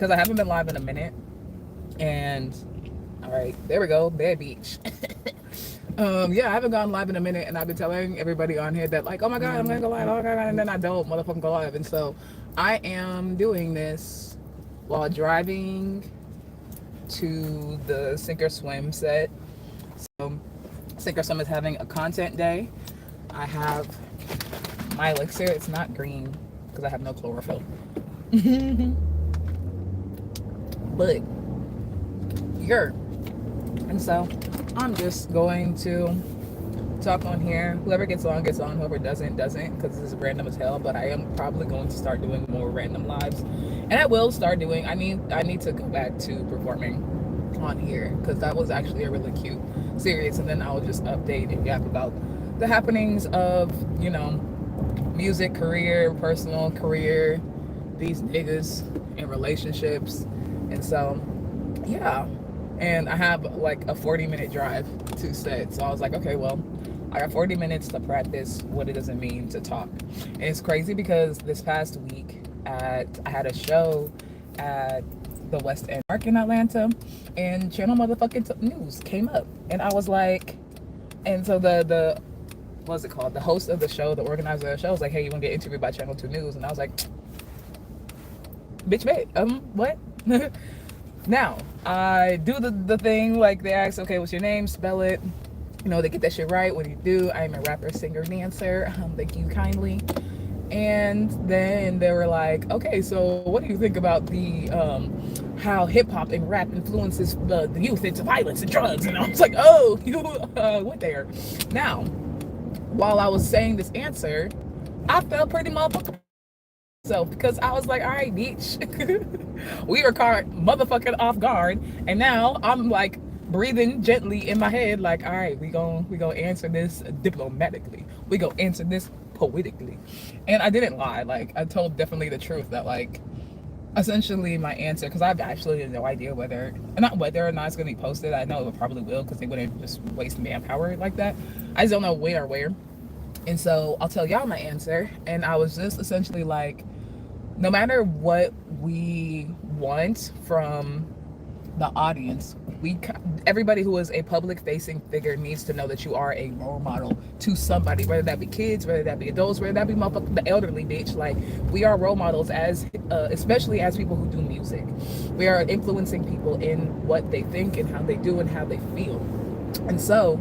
because I haven't been live in a minute. And all right, there we go, Bad Beach. Yeah, I haven't gone live in a minute, and I've been telling everybody on here that like, oh my god, I'm gonna go live, oh my god, and then I don't motherfucking go live. And so I am doing this while driving to the Sink or Swim set. So Sink or Swim is having a content day. I have my elixir. It's not green because I have no chlorophyll. But you're. And so I'm just going to talk on here. Whoever gets on, gets on. Whoever doesn't, doesn't, because this is random as hell. But I am probably going to start doing more random lives. And I will start doing, I need to go back to performing on here, because that was actually a really cute series. And then I'll just update and yap about the happenings of, you know, music, career, personal career, these niggas in relationships. And so, yeah. And I have like a 40-minute drive to set. So I was like, okay, well, I got 40 minutes to practice what it doesn't mean to talk. And it's crazy because this past week I had a show at the West End Park in Atlanta, and Channel Motherfucking News came up. And I was like, and so the what's it called? The host of the show, the organizer of the show was like, hey, you want to get interviewed by Channel 2 News? And I was like, bitch, babe, what? Now, I do the thing, like they ask, okay, what's your name? Spell it. You know, they get that shit right. What do you do? I'm a rapper, singer, dancer. Thank you kindly. And then they were like, okay, so what do you think about the how hip hop and rap influences the youth into violence and drugs? And I was like, oh, you went there. Now, while I was saying this answer, I felt pretty motherfucking myself, because I was like, all right, bitch, we were caught motherfucking off guard, and now I'm like breathing gently in my head, like, all right, we gonna answer this diplomatically, we gonna answer this poetically. And I didn't lie, like I told definitely the truth, that like essentially my answer, because I've actually no idea whether or not it's gonna be posted. I know it probably will, because they wouldn't just waste manpower like that. I just don't know when or where. And so I'll tell y'all my answer. And I was just essentially like, no matter what we want from the audience, everybody who is a public facing figure needs to know that you are a role model to somebody, whether that be kids, whether that be adults, whether that be the elderly, bitch. Like, we are role models, as especially as people who do music. We are influencing people in what they think and how they do and how they feel. And so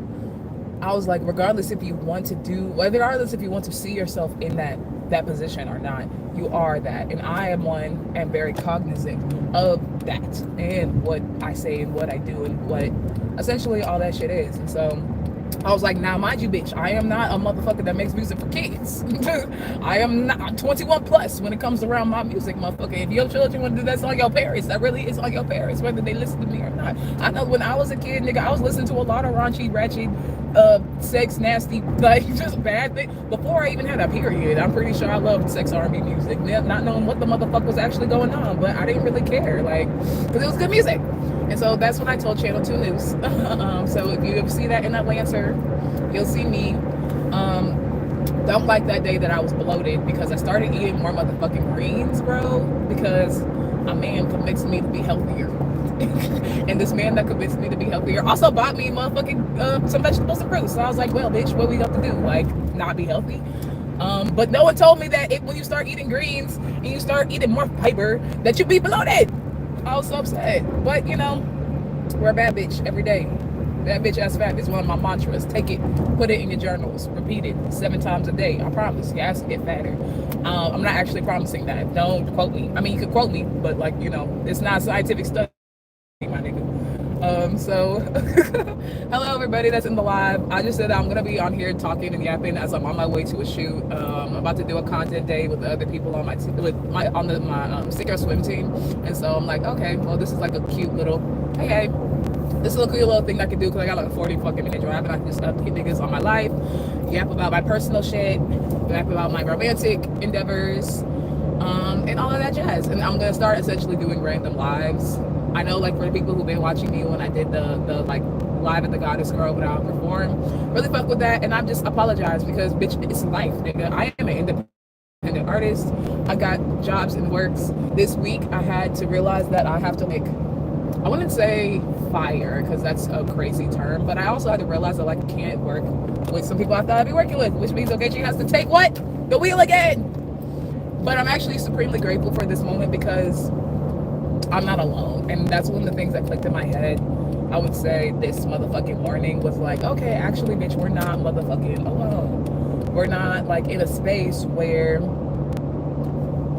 I was like, regardless if you want to see yourself in that position or not, you are that. And I am very cognizant of that, and what I say and what I do and what essentially all that shit is. And so I was like, now mind you, bitch, I am not a motherfucker that makes music for kids. I am not 21 plus when it comes around my music, motherfucker. If your children want to do that, it's on your parents. That really is on your parents, whether they listen to me or not. I know when I was a kid, nigga, I was listening to a lot of raunchy, ratchet, sex, nasty, like just bad things before I even had a period. I'm pretty sure I loved sex R&B music, not knowing what the motherfucker was actually going on, but I didn't really care, like, because it was good music. And so that's when I told Channel 2 News. So if you ever see that in Atlanta, you'll see me. Don't like that day that I was bloated, because I started eating more motherfucking greens, bro, because a man convinced me to be healthier. And this man that convinced me to be healthier also bought me motherfucking some vegetables and fruits. So I was like, well, bitch, what we got to do? Like, not be healthy? But no one told me that when you start eating greens and you start eating more fiber, that you be bloated. I was so upset. But, you know, we're a bad bitch every day. That bitch ass fat is one of my mantras. Take it, put it in your journals, repeat it 7 times a day. I promise. Your ass will get fatter. I'm not actually promising that. Don't quote me. I mean, you could quote me, but, like, you know, it's not scientific study, my nigga. So hello everybody that's in the live. I just said I'm gonna be on here talking and yapping as I'm on my way to a shoot. I'm about to do a content day with the other people on my Sink or Swim team, and so I'm like, okay, well, this is like a cute little hey, this is a cute little thing I can do, because I got like a 40 fucking minute drive, and I can just update niggas on my life, yap about my personal shit, yap about my romantic endeavors, and all of that jazz. And I'm gonna start essentially doing random lives. I know, like, for the people who've been watching me when I did the like live at the Goddess Girl when I perform, really fuck with that, and I just apologize, because bitch, it's life, nigga. I am an independent independent artist. I got jobs in works. This week I had to realize that I have to like, I wouldn't say fire because that's a crazy term, but I also had to realize that like I can't work with some people I thought I'd be working with, which means Ogechi has to take what? The wheel again. But I'm actually supremely grateful for this moment because I'm not alone. And that's one of the things that clicked in my head. I would say this motherfucking morning was like, okay, actually, bitch, we're not motherfucking alone. We're not like in a space where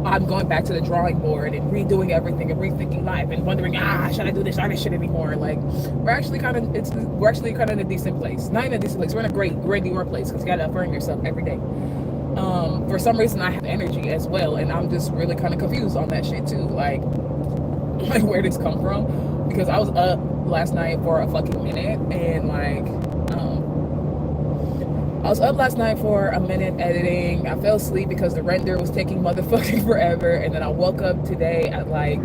I'm going back to the drawing board and redoing everything and rethinking life and wondering, should I do this? Should I do this shit anymore? Like, we're actually kind of in a decent place. Not in a decent place. We're in a great newer place because you gotta affirm yourself every day. For some reason, I have energy as well, and I'm just really kind of confused on that shit too. Like where this come from? Because I was up last night for a fucking minute, and like, I was up last night for a minute editing. I fell asleep because the render was taking motherfucking forever, and then I woke up today at like,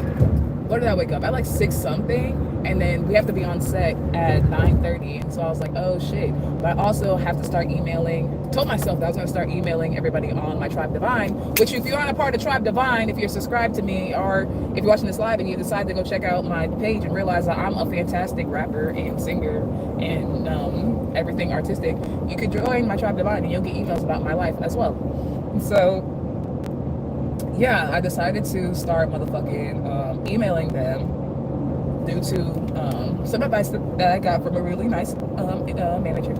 what did I wake up? At like 6 something, and then we have to be on set at 9:30, and so I was like, oh shit. But I also have to start told myself that I was going to start emailing everybody on my Tribe Divine, which if you're on a part of Tribe Divine, if you're subscribed to me, or if you're watching this live and you decide to go check out my page and realize that I'm a fantastic rapper and singer and everything artistic, you could join my Tribe Divine and you'll get emails about my life as well. And so yeah, I decided to start motherfucking emailing them due to some advice that I got from a really nice manager.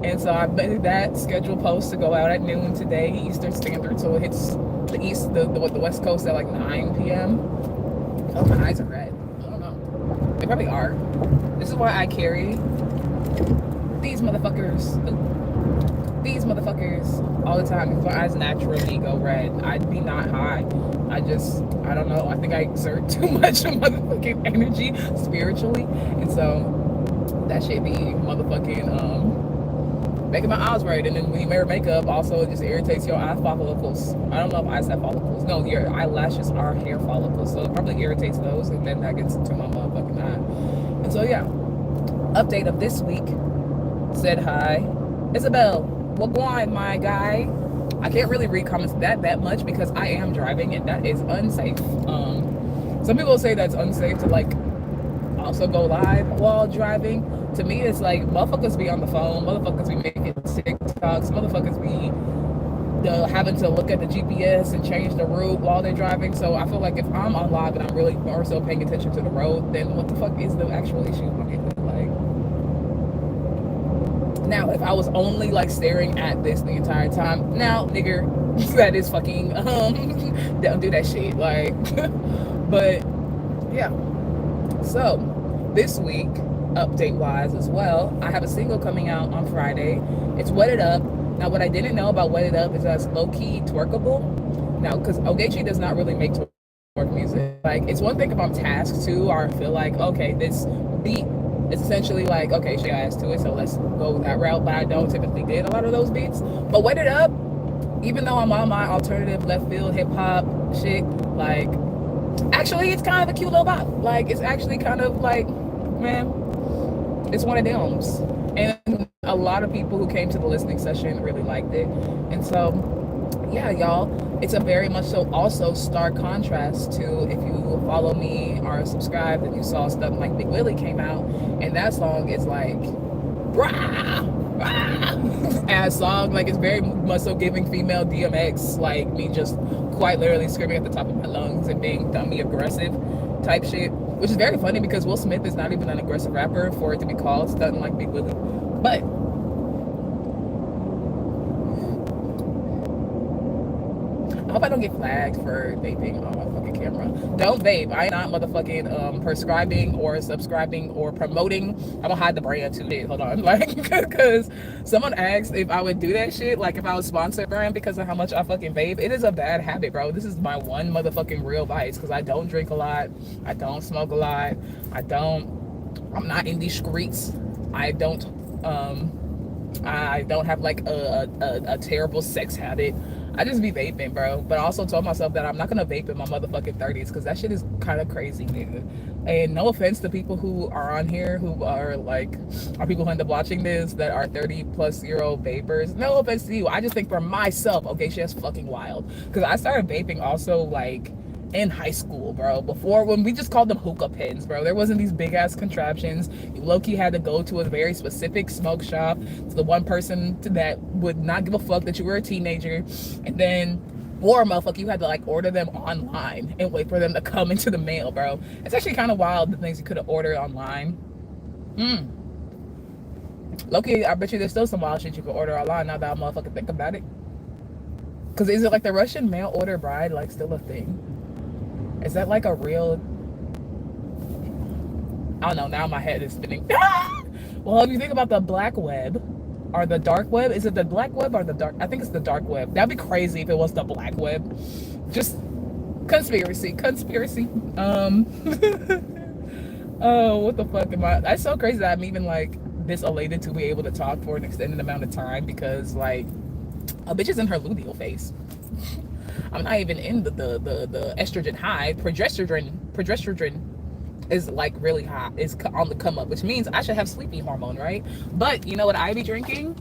And so I made that scheduled post to go out at noon today, Eastern Standard, so it hits the West Coast at like 9 p.m. Oh, my eyes are red. I don't know. They probably are. This is why I carry these motherfuckers all the time because my eyes naturally go red. I'd be not high. I don't know. I think I exert too much motherfucking energy spiritually, and so that shit be motherfucking making my eyes red. And then when you wear makeup, also it just irritates your eye follicles. I don't know if eyes have follicles. No, your eyelashes are hair follicles, so it probably irritates those, and then that gets into my motherfucking eye. And so yeah, update of this week. Said hi, Isabel. What going, my guy? I can't really read comments that much because I am driving and that is unsafe. Some people say that's unsafe to like also go live while driving. To me, it's like motherfuckers be on the phone, motherfuckers be making TikToks, motherfuckers be having to look at the GPS and change the route while they're driving. So I feel like if I'm on live and I'm really more so paying attention to the road, then what the fuck is the actual issue? Like, now, if I was only like staring at this the entire time, now, nigger, that is fucking, don't do that shit. Like, but yeah. So this week, update wise as well, I have a single coming out on Friday. It's Wet It Up. Now, what I didn't know about Wet It Up is that it's low-key twerkable. Now, because Ogechi does not really make twerk music. Like, it's one thing if I'm tasked to, or I feel like, okay, this beat is essentially like, okay, she asked to it, so let's go that route. But I don't typically get a lot of those beats. But Wet It Up, even though I'm on my alternative left field hip hop shit, like, actually, it's kind of a cute little bop. Like, it's actually kind of like, man, it's one of them. And a lot of people who came to the listening session really liked it. And so yeah, y'all, it's a very much so also stark contrast to if you follow me or subscribe and you saw stuff like Big Willie came out, and that song is like rah, rah, ass song. Like, it's very much so giving female DMX, like me just quite literally screaming at the top of my lungs and being dummy aggressive type shit, which is very funny because Will Smith is not even an aggressive rapper for it to be called stunting like Big Willie. But I hope I don't get flagged for vaping on my fucking camera. Don't vape. I am not motherfucking prescribing or subscribing or promoting. I'm gonna hide the brand too. Hold on, like, because someone asked if I would do that shit, like if I would sponsor a brand because of how much I fucking vape. It is a bad habit, bro. This is my one motherfucking real vice because I don't drink a lot. I don't smoke a lot. I'm not in these streets. I don't have like a terrible sex habit. I just be vaping, bro. But I also told myself that I'm not gonna vape in my motherfucking 30s because that shit is kind of crazy, nigga. And no offense to people who are on here who are like, are people who end up watching this that are 30-plus-year-old vapors. No offense to you. I just think for myself, okay, shit's fucking wild. Because I started vaping also like in high school, bro. Before, when we just called them hookah pens, bro. There wasn't these big ass contraptions. You low-key had to go to a very specific smoke shop to the one person that would not give a fuck that you were a teenager. And then, or motherfucker, you had to like order them online and wait for them to come into the mail, bro. It's actually kind of wild, the things you could have ordered online. Low-key, I bet you there's still some wild shit you could order online now that I motherfucking think about it. Cause is it like the Russian mail order bride like still a thing? Is that like a real? I don't know. Now my head is spinning. Well, if you think about the black web or the dark web, is it the black web or the dark? I think it's the dark web. That'd be crazy if it was the black web. Just conspiracy. Oh, what the fuck am I? That's so crazy that I'm even like this elated to be able to talk for an extended amount of time because like a bitch is in her luteal phase. I'm not even in the estrogen high. Progesterone is like really high. Is on the come up, which means I should have sleepy hormone, right? But you know what I be drinking?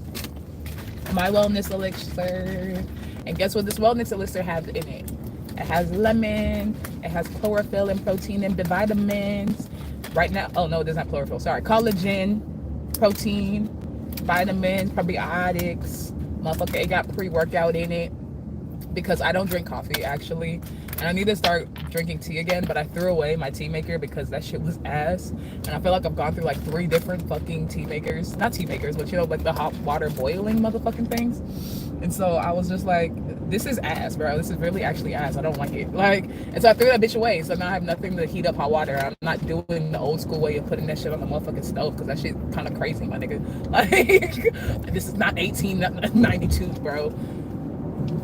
My wellness elixir. And guess what this wellness elixir has in it? It has lemon. It has chlorophyll and protein and vitamins. Right now, oh no, it doesn't have chlorophyll. Sorry, collagen, protein, vitamins, probiotics. Motherfucker, it got pre-workout in it. Because I don't drink coffee actually, and I need to start drinking tea again, but I threw away my tea maker because that shit was ass. And I feel like I've gone through like 3 different fucking tea makers, not tea makers, but you know, like the hot water boiling motherfucking things. And so I was just like, this is ass, bro. This is really actually ass. I don't like it. Like, and so I threw that bitch away. So now I have nothing to heat up hot water. I'm not doing the old school way of putting that shit on the motherfucking stove because that shit kind of crazy, my nigga. Like, this is not 1892, bro.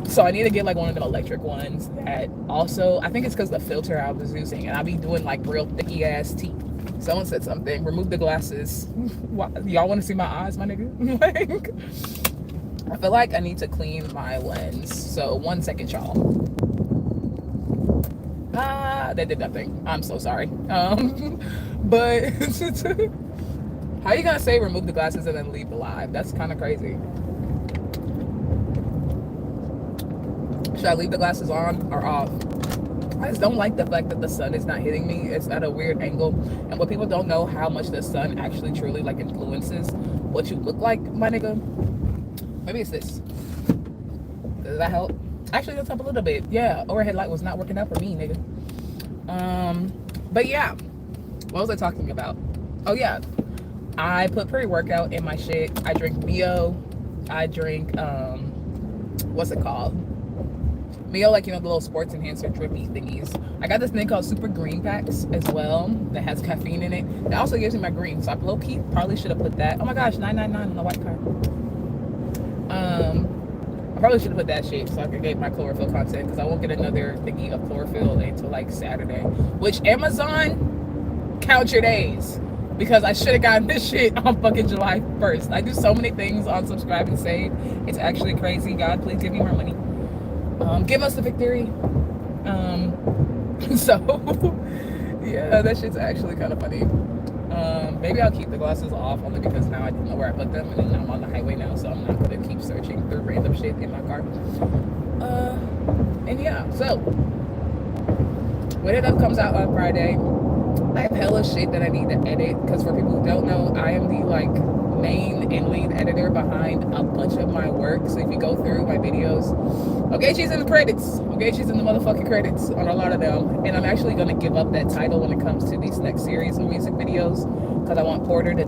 So I need to get like one of the electric ones that also, I think it's because the filter I was using, and I be doing like real thicky ass tea. Someone said something, remove the glasses. Y'all want to see my eyes, my nigga? Like, I feel like I need to clean my lens. So 1 second, y'all. That did nothing. I'm so sorry. But how you gonna say remove the glasses and then leave the live? That's kind of crazy. Should I leave the glasses on or off? I just don't like the fact that the sun is not hitting me. It's at a weird angle. And what people don't know how much the sun actually truly like influences what you look like, my nigga. Maybe it's this. Does that help? Actually, that's up a little bit. Yeah, overhead light was not working out for me, nigga. But yeah. What was I talking about? Oh yeah. I put pre-workout in my shit. I drink Mio. I drink what's it called? Mio, like, you know, the little sports enhancer drippy thingies. I got this thing called Super Green Packs as well that has caffeine in it. That also gives me my green, so I low-key probably should have put that. Oh my gosh, $9.99 on the white card. I probably should have put that shit so I could get my chlorophyll content because I won't get another thingy of chlorophyll until like Saturday. Which, Amazon, count your days. Because I should have gotten this shit on fucking July 1st. I do so many things on subscribe and save. It's actually crazy. God, please give me more money. Give us the victory. So yeah, that shit's actually kind of funny. Maybe I'll keep the glasses off only because now I don't know where I put them, and then I'm on the highway now, so I'm not gonna keep searching through random shit in my car. And yeah, so when it up comes out on Friday, I have hella shit that I need to edit because for people who don't know, I am the like main and lead editor behind a bunch of my work. So if you go through my videos, Ogechi's in the credits. Ogechi's in the motherfucking credits on a lot of them. And I'm actually going to give up that title when it comes to these next series of music videos because I want Porter to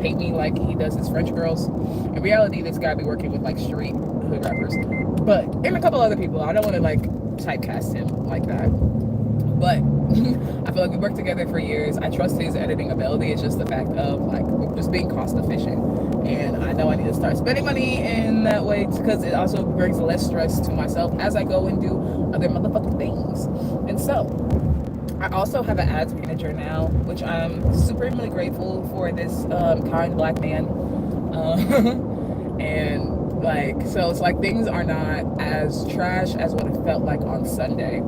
paint me like he does his French girls. In reality, this guy be working with like street hood rappers, but and a couple other people. I don't want to like typecast him like that. But I feel like we worked together for years. I trust his editing ability. It's just the fact of like just being cost efficient. And I know I need to start spending money in that way because it also brings less stress to myself as I go and do other motherfucking things. And so I also have an ads manager now, which I'm supremely grateful for this kind black man. And Like, so it's like things are not as trash as what it felt like on Sunday.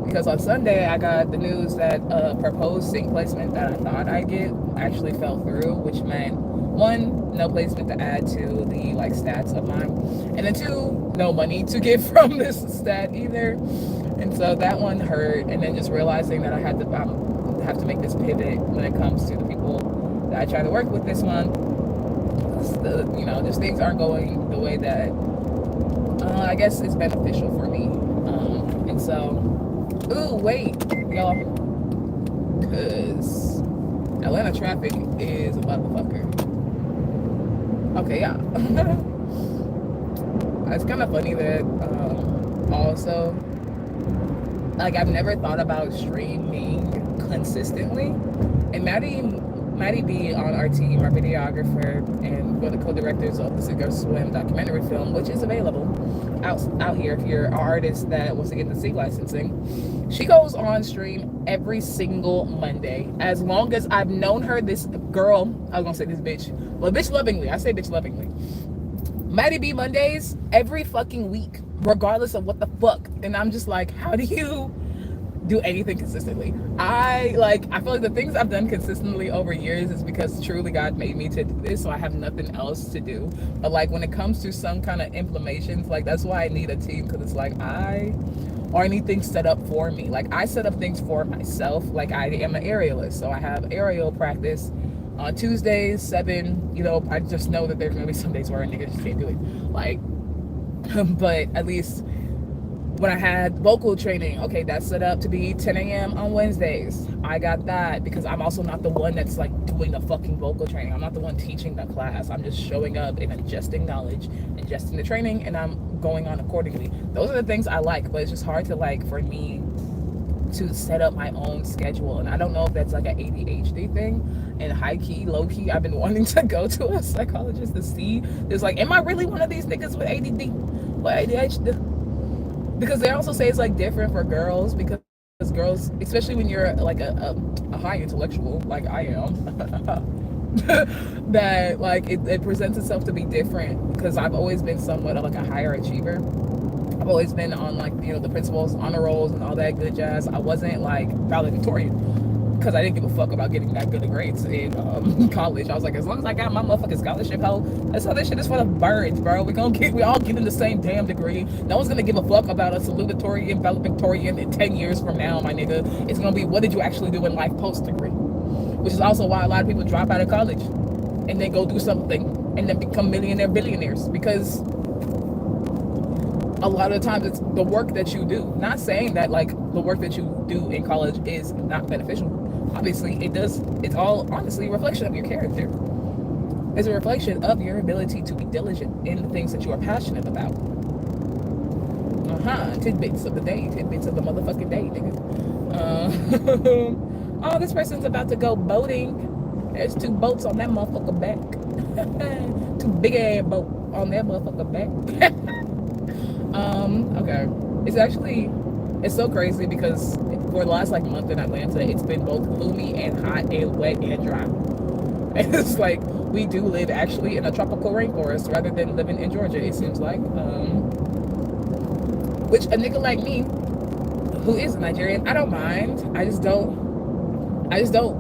Because on Sunday, I got the news that a proposed sync placement that I thought I'd get actually fell through, which meant one, no placement to add to the like stats of mine, and then two, no money to get from this stat either. And so that one hurt. And then just realizing that I had to have to make this pivot when it comes to the people that I try to work with this month. Just things aren't going the way that I guess it's beneficial for me. And so, ooh, wait, y'all, because Atlanta traffic is a motherfucker. Okay, yeah. It's kind of funny that also, like, I've never thought about streaming consistently. And Maddie B on our team, our videographer, and one of the co-directors of the Sink or Swim documentary film, which is available out here if you're an artist that wants to get the sync licensing. She goes on stream every single Monday. As long as I've known her, this girl, I was gonna say this bitch, well, bitch lovingly, I say bitch lovingly. Maddie B Mondays every fucking week, regardless of what the fuck. And I'm just like, how do you do anything consistently? I feel like the things I've done consistently over years is because truly God made me to do this, so I have nothing else to do. But like when it comes to some kind of implementations, like that's why I need a team, because it's like I need things set up for me. Like I set up things for myself. Like I am an aerialist, so I have aerial practice on Tuesdays 7. I just know that there's gonna be some days where a nigga just can't do it. Like, but at least when I had vocal training, okay, that's set up to be 10 a.m. on Wednesdays. I got that because I'm also not the one that's like doing the fucking vocal training. I'm not the one teaching the class. I'm just showing up and ingesting knowledge, ingesting the training, and I'm going on accordingly. Those are the things I like, but it's just hard to like for me to set up my own schedule. And I don't know if that's like an ADHD thing. And high key, low key, I've been wanting to go to a psychologist to see. It's like, am I really one of these niggas with ADD? What ADHD? Because they also say it's like different for girls, because girls, especially when you're like a high intellectual like I am, that like it presents itself to be different, because I've always been somewhat of like a higher achiever. I've always been on like the principals, honor rolls, and all that good jazz. I wasn't like valedictorian because I didn't give a fuck about getting that good of grades in college. I was like, as long as I got my motherfucking scholarship, that's how this shit is for the birds, bro. We all getting the same damn degree. No one's gonna give a fuck about a salutatorian, valedictorian in 10 years from now, my nigga. It's gonna be, what did you actually do in life post degree? Which is also why a lot of people drop out of college and then go do something and then become billionaires, because a lot of the times it's the work that you do. Not saying that like the work that you do in college is not beneficial. Obviously it does. It's all honestly a reflection of your character. It's a reflection of your ability to be diligent in the things that you are passionate about. Tidbits of the day, tidbits of the motherfucking day, nigga. Oh, this person's about to go boating. There's 2 boats on that motherfucker back. 2 big ass boats on that motherfucker back. Okay. It's so crazy because for the last like month in Atlanta, it's been both gloomy and hot and wet and dry. And it's like we do live actually in a tropical rainforest rather than living in Georgia, it seems like. Which a nigga like me, who is Nigerian, I don't mind. I just don't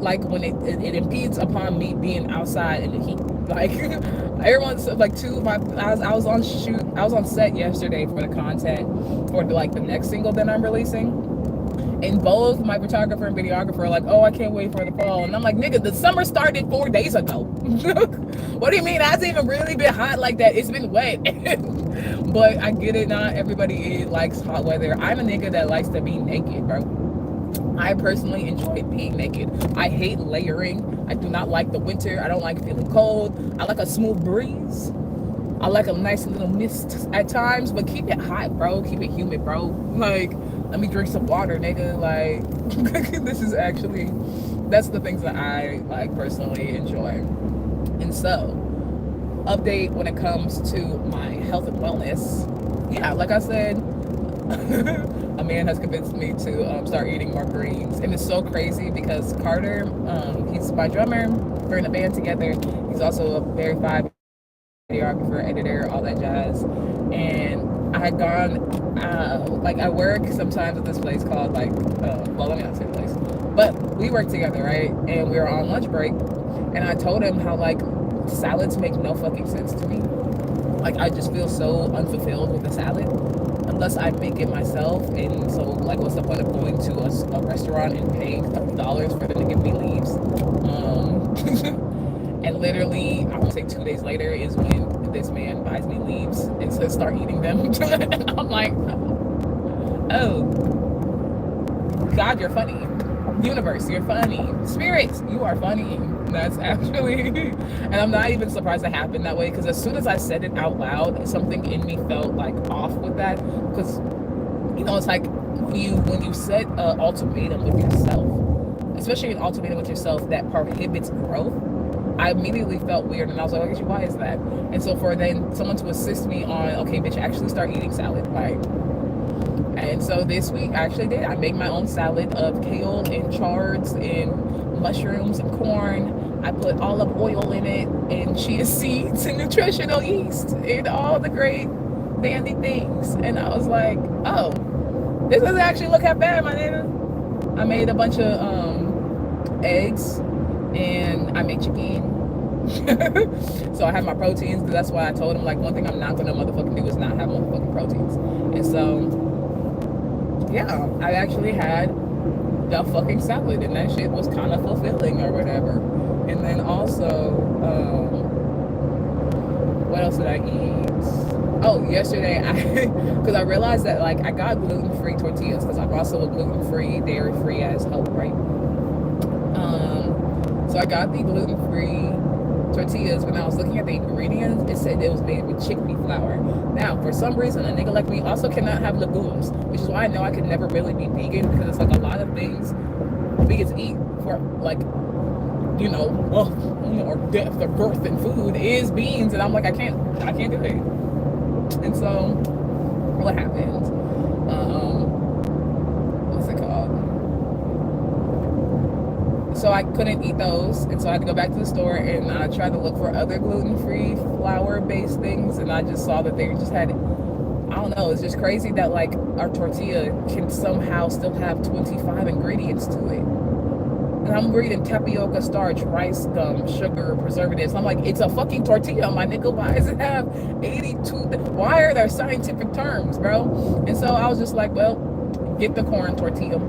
like when it impedes upon me being outside in the heat. Like everyone's like I was on set yesterday for the content for the next single that I'm releasing, and both my photographer and videographer are like, oh, I can't wait for the fall. And I'm like, nigga, the summer started 4 days ago. What do you mean? It hasn't even really been hot like that. It's been wet. But I get it, not everybody likes hot weather. I'm a nigga that likes to be naked, bro. I personally enjoy being naked. I hate layering. I do not like the winter. I don't like feeling cold. I like a smooth breeze. I like a nice little mist at times, but keep it hot, bro. Keep it humid, bro. Like, let me drink some water, nigga. Like, that's the things that I like personally enjoy. And so, update when it comes to my health and wellness. Yeah, like I said, a man has convinced me to start eating more greens. And it's so crazy because Carter, he's my drummer. We're in a band together. He's also a very videographer, editor, all that jazz. And I had gone, like I work sometimes at this place called like, well, let me not say the place, but we work together, right? And we were on lunch break, and I told him how like salads make no fucking sense to me. Like I just feel so unfulfilled with a salad unless I make it myself. And so like, what's the point of going to a restaurant and paying $30 for them to give me leaves? And literally, I would say 2 days later is when this man buys me leaves and says start eating them. And I'm like, oh, God, you're funny. Universe, you're funny. Spirits, you are funny. That's actually, and I'm not even surprised it happened that way, because as soon as I said it out loud, something in me felt like off with that. Because, it's like when you set an ultimatum with yourself, especially an ultimatum with yourself that prohibits growth, I immediately felt weird, and I was like, Ogechi, why is that? And so for then someone to assist me on, okay, bitch, actually start eating salad, right? And so this week I actually did. I made my own salad of kale and chards and mushrooms and corn. I put olive oil in it and chia seeds and nutritional yeast and all the great dandy things. And I was like, oh, this doesn't actually look that bad, my nigga. I made a bunch of eggs and I made chicken. So I have my proteins, because that's why I told him, like, one thing I'm not gonna motherfucking do is not have motherfucking proteins. And so yeah, I actually had the fucking salad, and that shit was kind of fulfilling or whatever. And then also, what else did I eat? Oh, yesterday, because I realized that, like, I got gluten-free tortillas, because I'm also a gluten-free, dairy-free as hope, right? So I got the gluten-free tortillas. When I was looking at the ingredients, it said it was made with chickpea flour. Now, for some reason, a nigga like me also cannot have legumes, which is why I know I could never really be vegan, because it's like a lot of things vegans eat for, like, or depth or girth in food is beans, and I'm like, I can't do it. And so, what happened? What's it called? So I couldn't eat those, and so I had to go back to the store, and I tried to look for other gluten-free flour-based things, and I just saw that they just had, I don't know, it's just crazy that like our tortilla can somehow still have 25 ingredients to it. And I'm reading tapioca, starch, rice gum, sugar, preservatives. I'm like, it's a fucking tortilla, my nigga. Why does it have 82? Why are there scientific terms, bro? And so I was just like, well, get the corn tortilla.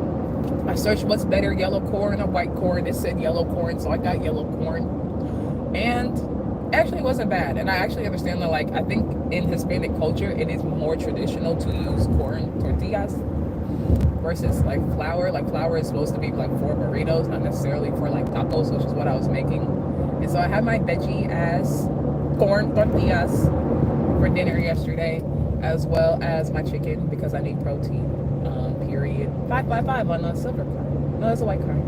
I searched what's better, yellow corn or white corn. It said yellow corn, so I got yellow corn. And actually it wasn't bad. And I actually understand that, like, I think in Hispanic culture, it is more traditional to use corn tortillas versus like flour. Like, flour is supposed to be like for burritos, not necessarily for like tacos, which is what I was making. And so I had my veggie ass corn tortillas for dinner yesterday, as well as my chicken, because I need protein. Period. 555 on a silver card. No, that's a white card.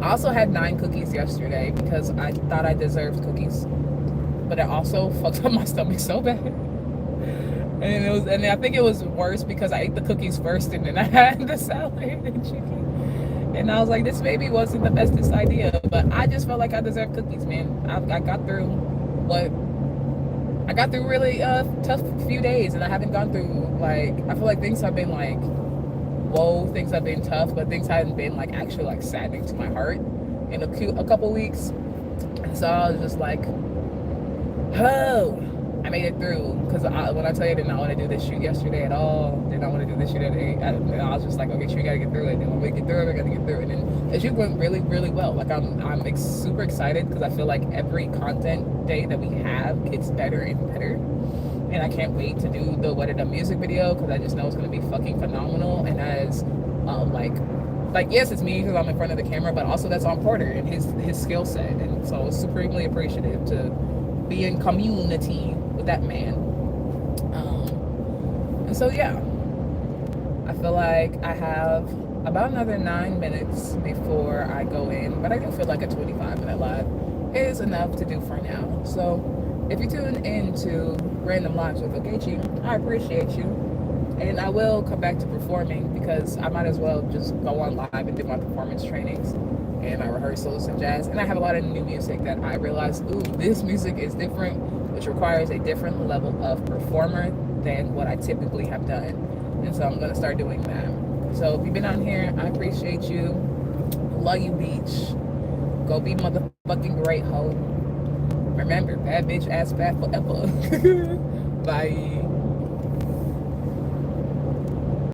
I also had 9 cookies yesterday because I thought I deserved cookies, but it also fucked up my stomach so bad. And I think it was worse because I ate the cookies first, and then I had the salad and chicken. And I was like, this maybe wasn't the bestest idea, but I just felt like I deserved cookies, man. I got through really tough few days, and I haven't gone through, like, I feel like things have been like, whoa, things have been tough, but things haven't been like actually like saddening to my heart in a couple weeks. And so I was just like, oh, I made it through. Because when I tell you I did not want to do this shoot yesterday at all, did not want to do this shoot today, and I was just like, okay, we gotta get through it. And when we get through it, we gotta get through it. And the shoot went really, really well. Like, I'm super excited, because I feel like every content day that we have gets better and better. And I can't wait to do the What It Up music video, because I just know it's gonna be fucking phenomenal. And as like yes, it's me because I'm in front of the camera, but also that's on Porter and his skill set. And so supremely appreciative to be in community with that man. And so yeah, I feel like I have about another 9 minutes before I go in, but I do feel like a 25-minute live is enough to do for now. So if you tune into Random Lives with Ogechi, I appreciate you. And I will come back to performing because I might as well just go on live and do my performance trainings and my rehearsals and jazz. And I have a lot of new music that I realized, ooh, this music is different, which requires a different level of performer than what I typically have done. And so I'm going to start doing that. So if you've been on here, I appreciate you. Love you, beach. Go be motherfucking great, hoe. Remember, bad bitch ass fat forever. Bye.